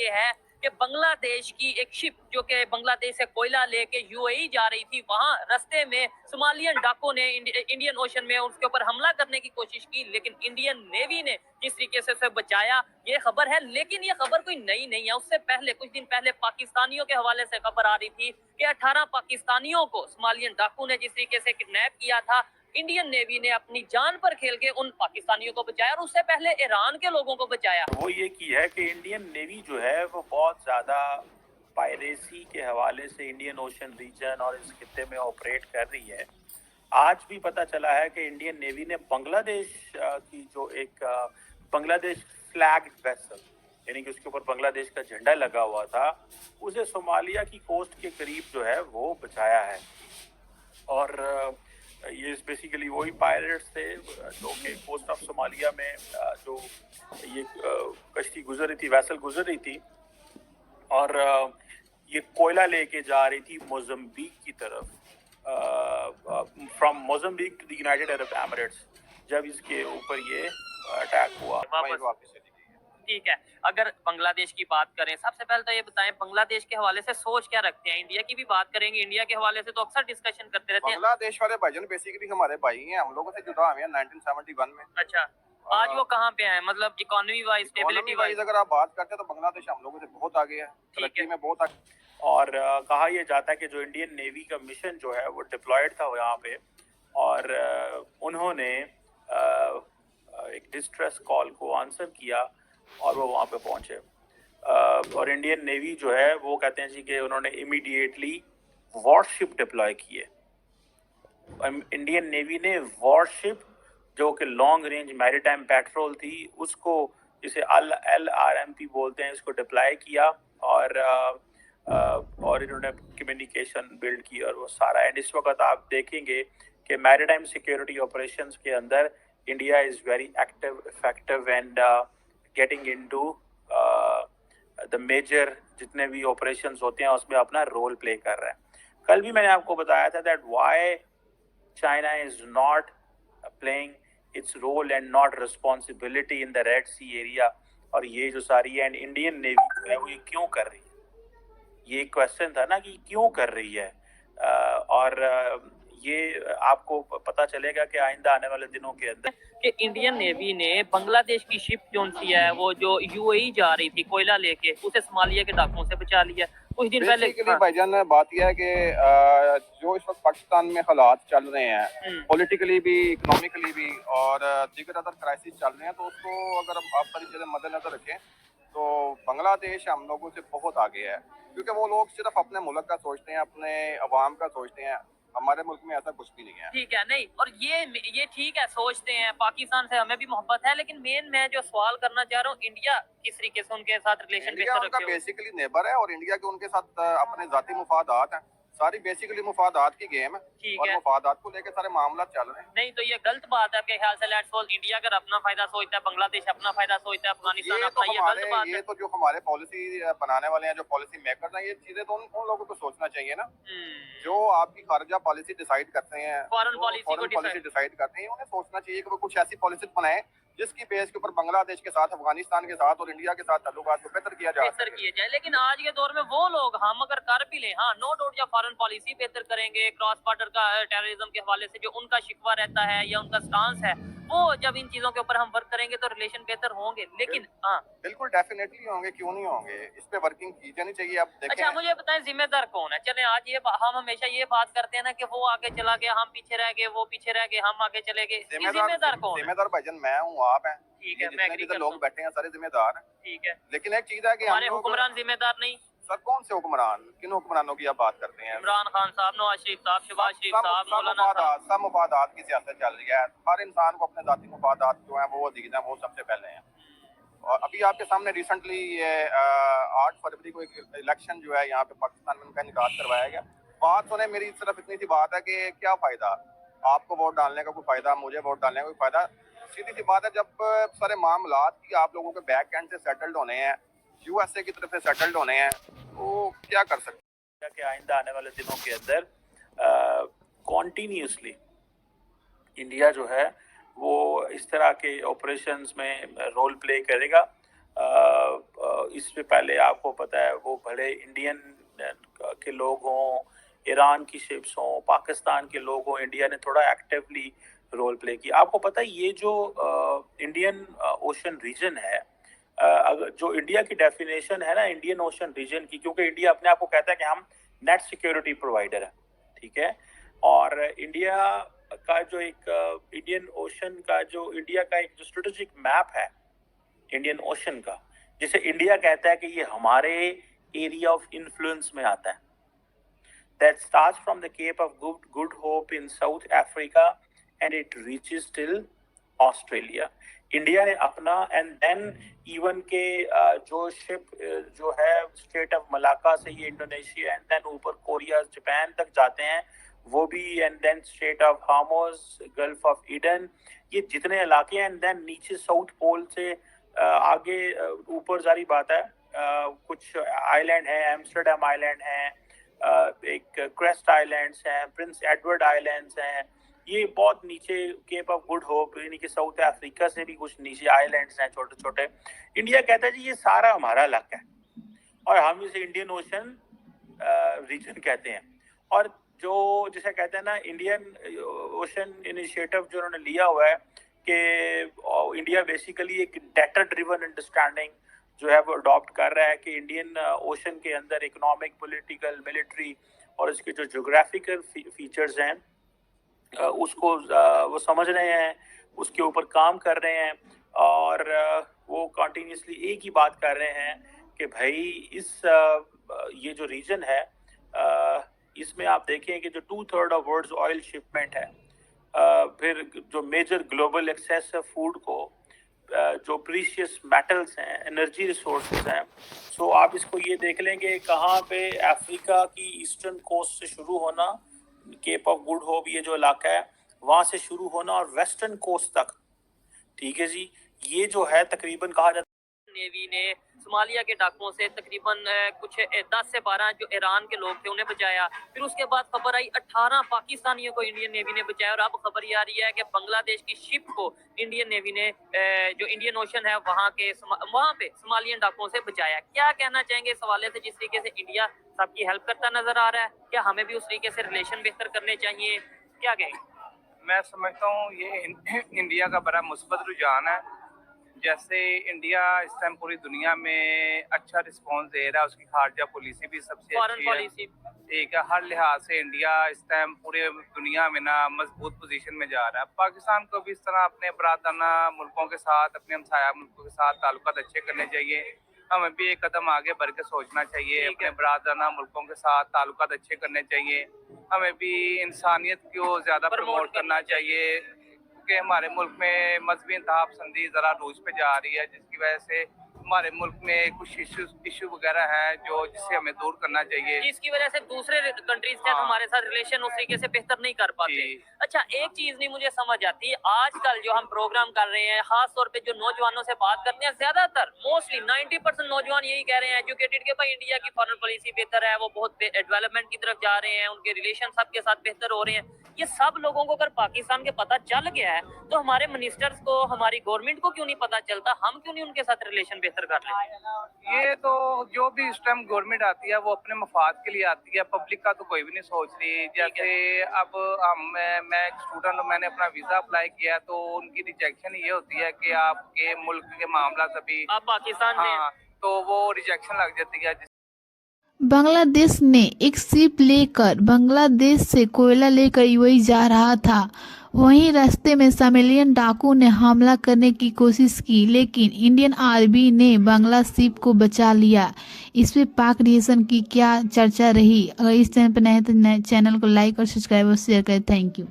یہ ہے کہ بنگلہ دیش کی ایک شپ جو کہ بنگلہ دیش سے کوئلہ لے کے UAE جا رہی تھی، وہاں رستے میں صومالین ڈاکوں نے انڈین اوشن میں اس کے اوپر حملہ کرنے کی کوشش کی، لیکن انڈین نیوی نے جس طریقے سے اسے بچایا، یہ خبر ہے۔ لیکن یہ خبر کوئی نئی نہیں ہے، اس سے پہلے کچھ دن پہلے پاکستانیوں کے حوالے سے خبر آ رہی تھی کہ 18 پاکستانیوں کو صومالین ڈاکو نے جس طریقے سے کڈنیپ کیا تھا، انڈین نیوی نے اپنی جان پر کھیل کے ان پاکستانیوں کو بچایا اور اس سے پہلے ایران کے لوگوں کو بچایا۔ وہ یہ کی ہے کہ انڈین نیوی جو ہے وہ بہت زیادہ پائریسی کے حوالے سے انڈین اوشن ریجن اور اس خطے میں آپریٹ کر رہی ہے۔ آج بھی پتہ چلا ہے کہ انڈین نیوی نے بنگلہ دیش کی جو ایک بنگلہ دیش فلیگ ویسل، یعنی کہ اس کے اوپر بنگلہ دیش کا جھنڈا لگا ہوا تھا، اسے صومالیہ کی کوسٹ کے قریب جو ہے وہ بچایا ہے۔ اور یہ بیسیکلی وہی پائریٹس تھے جو کہ کوسٹ آف صومالیہ میں جو یہ کشتی گزر رہی تھی، ویسل گزر رہی تھی، اور یہ کوئلہ لے کے جا رہی تھی موزمبیق کی طرف، from Mozambique to the United Arab Emirates, جب اس کے اوپر یہ اٹیک ہوا واپس۔ ٹھیک ہے، اگر بنگلہ دیش کی بات کریں، سب سے پہلے تو یہ بتائیں بنگلہ دیش کے حوالے سے سوچ کیا رکھتے ہیں؟ انڈیا کی بھی بات کریں گے، انڈیا کے حوالے سے تو اکثر ڈسکشن کرتے رہتے ہیں۔ بنگلہ دیش والے بھائی جان بیسیکلی ہمارے بھائی ہیں، ہم لوگوں سے جدا ہوئے ہیں 1971 میں۔ اچھا، آج وہ کہاں پہ ہیں؟ مطلب اکانومی وائز، اسٹیبلٹی وائز اگر آپ بات کرتے ہیں تو بنگلہ دیش ہم لوگوں سے بہت آگے ہے، ترقی میں بہت آگے۔ اور کہا یہ جاتا ہے کہ جو انڈین نیوی کا مشن جو ہے وہ ڈپلائیڈ تھا یہاں پہ، اور انہوں نے ایک ڈسٹریس کال کو آنسر کیا اور وہ وہاں پہ پہنچے، اور انڈین نیوی جو ہے وہ کہتے ہیں جی کہ انہوں نے امیڈیٹلی وارشپ ڈپلوائے کیے۔ انڈین نیوی نے وارشپ جو کہ لانگ رینج میری ٹائم پیٹرول تھی، اس کو جسے LRMP بولتے ہیں، اس کو ڈپلائی کیا، اور انہوں نے کمیونیکیشن بلڈ کی اور وہ سارا۔ اینڈ اس وقت آپ دیکھیں گے کہ میری ٹائم سیکیورٹی آپریشنز کے اندر India is very active, effective and getting into the major جتنے بھی آپریشنز ہوتے ہیں اس میں اپنا رول پلے کر رہے ہیں۔ کل بھی میں نے آپ کو بتایا تھا that why China is not playing its role and not responsibility in the Red Sea area، اور یہ جو ساری ہے انڈین نیوی جو ہے وہ یہ کیوں کر رہی ہے، یہ کویسچن تھا نا کہ کیوں کر رہی ہے، اور یہ آپ کو پتہ چلے گا کہ آئندہ آنے والے دنوں کے اندر کہ انڈین نیوی نے بنگلہ دیش کی شپ جو سی ہے وہ جو UAE جا رہی تھی کوئلہ لے کے، اسے صومالیہ کے ڈاکوں سے بچا لیا۔ کچھ دن پہلے بھائی جان بات یہ ہے کہ جو اس وقت پاکستان میں حالات چل رہے ہیں، پولیٹیکلی بھی، اکنامکلی بھی، اور دیگر ادر کرائسس چل رہے ہیں، تو اس کو اگر آپ ساری چیزیں مد نظر رکھیں تو بنگلہ دیش ہم لوگوں سے بہت آگے ہے، کیونکہ وہ لوگ صرف اپنے ملک کا سوچتے ہیں، اپنے عوام کا سوچتے ہیں۔ ہمارے ملک میں ایسا کچھ بھی نہیں ہے۔ ٹھیک ہے، نہیں، اور یہ ٹھیک ہے، سوچتے ہیں، پاکستان سے ہمیں بھی محبت ہے، لیکن میں جو سوال کرنا چاہ رہا ہوں، انڈیا کس طریقے سے ان کے ساتھ ریلیشن انڈیا ان کا بیسیکلی نیبر ہے، اور انڈیا کے ان کے ساتھ اپنے ذاتی مفادات ہیں، ساری بیسیکلی مفادات کی گیم ہے، اور مفادات کو لے کے سارے معاملات چل رہے ہیں۔ نہیں تو یہ غلط بات ہے آپ کے خیال سے؟ لیٹس سپوز انڈیا اگر اپنا فائدہ سوچتا ہے، بنگلہ دیش اپنا فائدہ سوچتا ہے، افغانستان اپنا، یہ غلط بات ہے؟ یہ تو جو ہمارے پالیسی بنانے والے ہیں، جو پالیسی میکرز ہیں، یہ چیزیں تو ان لوگوں کو سوچنا چاہیے نا، جو آپ کی خارجہ پالیسی ڈیسائیڈ کرتے ہیں، فارن پالیسی ڈیسائیڈ کرتے ہیں، انہیں سوچنا چاہیے کہ وہ کچھ ایسی پالیسی بنائیں جس کی بیس کے اوپر بنگلہ دیش کے ساتھ، افغانستان کے ساتھ اور انڈیا کے ساتھ تعلقات کو بہتر کیا جائے۔ لیکن آج کے دور میں وہ لوگ، ہم اگر کر بھی لیں، ہاں نو ڈاؤٹ، یا فارن پالیسی بہتر کریں گے، کراس بارڈر کا ٹیررزم کے حوالے سے جو ان کا شکوہ رہتا ہے یا ان کا سٹانس ہے، وہ جب ان چیزوں کے اوپر ہم ورک کریں گے تو ریلیشن بہتر ہوں گے، لیکن ہاں بالکل ڈیفینیٹلی ہوں گے، کیوں نہیں ہوں گے، اس پہ ورکنگ کی جانی چاہیے۔ آپ دیکھیں، اچھا مجھے بتائیں ذمہ دار کون ہے؟ چلیں آج ہم ہمیشہ یہ بات کرتے ہیں نا کہ وہ آگے چلا گیا، ہم پیچھے رہ گئے، وہ پیچھے رہ گئے، ہم آگے چلے گئے، ذمہ دار کون ہے؟ ذمہ دار بھائی جان میں ہوں، آپ ہیں، ٹھیک ہے، جتنے بھی لوگ بیٹھے ہیں سارے ذمہ دار ہیں، ٹھیک ہے، لیکن ایک چیز ہے کہ ہمارے حکمران ذمہ دار نہیں؟ سر کون سے حکمران، کن حکمرانوں کی آپ بات کرتے ہیں؟ عمران خان صاحب، نواز شریف صاحب، شہباز شریف صاحب، مولانا صاحب۔ سب مفادات کی سیاست چل رہی ہے، ہر انسان کو اپنے ذاتی مفادات جو ہیں وہ عزیز ہیں، وہ سب سے پہلے ہیں۔ اور ابھی آپ کے سامنے ریسنٹلی 8 فروری کو ایک الیکشن جو ہے یہاں پہ پاکستان میں ان کا انعقاد کروایا گیا۔ بات سنیں، میری صرف اتنی سی بات ہے کہ کیا فائدہ آپ کو ووٹ ڈالنے کا، کوئی فائدہ مجھے ووٹ ڈالنے کا کوئی فائدہ؟ سیدھی سی بات ہے، جب سارے معاملات کی آپ لوگوں کے بیک اینڈ سے سیٹلڈ ہونے ہیں، USA کی طرف سے سیٹلڈ ہونے ہیں، تو کیا کر سکتے ہیں کہ آئندہ آنے والے دنوں کے اندر کنٹینیوسلی انڈیا جو ہے وہ اس طرح کے آپریشنز میں رول پلے کرے گا، اس سے پہلے آپ کو پتہ ہے وہ بھلے انڈین کے لوگ ہوں، ایران کی شپس ہوں، پاکستان کے لوگ ہوں، انڈیا نے تھوڑا ایکٹیولی رول پلے کیا. آپ کو پتہ ہے یہ جو انڈین اوشن ریجن ہے، اگر جو انڈیا کی ڈیفینیشن ہے نا انڈین اوشن ریجن کی، کیونکہ انڈیا اپنے آپ کو کہتا ہے کہ ہم نیٹ سیکیورٹی پرووائڈر ہے، ٹھیک ہے، اور انڈیا کا جو ایک انڈین اوشن کا جو انڈیا کا ایک جو اسٹریٹجک میپ ہے انڈین اوشن کا، جسے انڈیا کہتا ہے کہ یہ ہمارے ایریا آف انفلوئنس میں آتا ہے. That starts from the Cape of Good Hope in South Africa and it reaches till Australia. India نے اپنا اینڈ دین ایون کے جو شپ جو ہے اسٹریٹ آف ملاکا سے یہ انڈونیشیا اینڈ دین اوپر کوریا جاپان تک جاتے ہیں وہ بھی، and then Strait of Hormuz, Gulf of Aden, یہ جتنے علاقے ہیں، اینڈ دین نیچے ساؤتھ پول سے آگے اوپر ظاہری بات ہے کچھ آئی لینڈ ہیں، ایمسٹرڈیم آئی لینڈ ہیں، ایک کریسٹ آئی لینڈس ہیں، پرنس ایڈورڈ آئی لینڈس ہیں، یہ بہت نیچے کیپ آف گڈ ہوپ یعنی کہ ساؤتھ افریقہ سے بھی کچھ نیچے آئی لینڈس ہیں چھوٹے چھوٹے. انڈیا کہتا ہے جی یہ سارا ہمارا علاقہ ہے اور ہم اسے انڈین اوشن ریجن کہتے ہیں. اور جو جسے کہتے ہیں نا انڈین اوشن انیشیٹو جو انہوں نے لیا ہوا ہے کہ انڈیا بیسیکلی ایک ڈیٹا ڈریون انڈرسٹینڈنگ جو ہے وہ اڈاپٹ کر رہا ہے کہ انڈین اوشن کے اندر اکنامک، پولیٹیکل، ملٹری اور اس کے جو جغرافیکل فیچرز ہیں اس کو وہ سمجھ رہے ہیں، اس کے اوپر کام کر رہے ہیں، اور وہ کنٹینیوسلی ایک ہی بات کر رہے ہیں کہ بھائی اس یہ جو ریجن ہے اس میں آپ دیکھیں کہ جو 2/3 آف ورلڈز آئل شپمنٹ ہے، پھر جو میجر گلوبل ایکسیس ہے فوڈ کو، جو پریشیس میٹلز ہیں، انرجی ریسورسز ہیں. سو آپ اس کو یہ دیکھ لیں کہ کہاں پہ افریقہ کی ایسٹرن کوسٹ سے شروع ہونا، کیپ آف گڈ ہوپ یہ جو علاقہ ہے وہاں سے شروع ہونا اور ویسٹرن کوسٹ تک، ٹھیک ہے جی، یہ جو ہے تقریباً کہا جاتا ہے نیوی نے صومالیہ کے ڈاکوؤں سے تقریباً کچھ 10 سے 12 جو ایران کے لوگ تھے انہیں بچایا. پھر اس کے بعد خبر آئی 18 پاکستانیوں کو انڈین نیوی نے بچایا، اور اب خبر یہ آ رہی ہے کہ بنگلہ دیش کی شپ کو انڈین نیوی نے جو انڈین اوشن ہے وہاں پہ صومالیین ڈاکوؤں سے بچایا. کیا کہنا چاہیں گے اس حوالے سے، جس طریقے سے انڈیا سب کی ہیلپ کرتا نظر آ رہا ہے؟ کیا ہمیں بھی اس طریقے سے ریلیشن بہتر کرنے چاہیے؟ کیا کہیں گے؟ میں سمجھتا ہوں یہ انڈیا کا بڑا مثبت رجحان ہے. جیسے انڈیا اس ٹائم پوری دنیا میں اچھا رسپانس دے رہا ہے، اس کی خارجہ پالیسی بھی سب سے فارن اچھی پالیسی ہے، ٹھیک ہے، ہر لحاظ سے انڈیا اس ٹائم پورے دنیا میں نا مضبوط پوزیشن میں جا رہا ہے. پاکستان کو بھی اس طرح اپنے برادرانہ ملکوں کے ساتھ، اپنے ہمسایہ ملکوں کے ساتھ تعلقات اچھے کرنے چاہیے. ہمیں بھی ایک قدم آگے بڑھ کے سوچنا چاہیے، اپنے برادرانہ ملکوں کے ساتھ تعلقات اچھے کرنے چاہیے. ہمیں بھی انسانیت کو زیادہ پروموٹ کرنا چاہیے، کہ ہمارے ملک میں مذہبی انتہا پسندی ذرا روز پہ جا رہی ہے، جس کی وجہ سے ہمارے ملک میں کچھ ایشو وغیرہ ہیں جس سے ہمیں دور کرنا چاہیے، جس کی وجہ سے دوسرے کنٹریز کے ہمارے ساتھ ریلیشن اس طریقے سے بہتر نہیں کر پاتے. اچھا ایک چیز نہیں مجھے سمجھ آتی، آج کل جو ہم پروگرام کر رہے ہیں خاص طور پہ جو نوجوانوں سے بات کرتے ہیں، زیادہ تر موسٹلی 90% نوجوان یہی کہہ رہے ہیں ایجوکیٹڈ کہ بھائی انڈیا کی فارن پالیسی بہتر ہے، وہ بہت ڈیولپمنٹ کی طرف جا رہے ہیں، ان کے ریلیشن سب کے ساتھ بہتر ہو رہے ہیں. یہ سب لوگوں کو اگر پاکستان کے پتہ چل گیا ہے تو ہمارے منسٹرز کو، ہماری گورنمنٹ کو کیوں نہیں پتہ چلتا؟ ہم کیوں نہیں ان کے ساتھ ریلیشن بہتر کر لیں؟ یہ تو جو بھی اس ٹائم گورنمنٹ آتی ہے وہ اپنے مفاد کے لیے آتی ہے، پبلک کا تو کوئی بھی نہیں سوچ رہی. جیسے اب میں ایک اسٹوڈنٹ ہوں، میں نے اپنا ویزا اپلائی کیا تو ان کی ریجیکشن یہ ہوتی ہے کہ آپ کے ملک کے معاملات ابھی آپ پاکستان میں، ہاں، تو وہ ریجیکشن لگ جاتی ہے. بنگلہ دیش نے ایک شپ لے کر بنگلہ دیش سے کوئلہ لے کر یوئی جا رہا تھا. وہیں راستے میں صومالیین ڈاکو نے حملہ کرنے کی کوشش کی، لیکن انڈین آرمی نے بنگلہ شپ کو بچا لیا. اس پہ پاک ریئیکشن کی کیا چرچا رہی؟ اگر اس چینل پہ نئے تو چینل کو لائک اور سبسکرائب اور شیئر کریں. Thank you.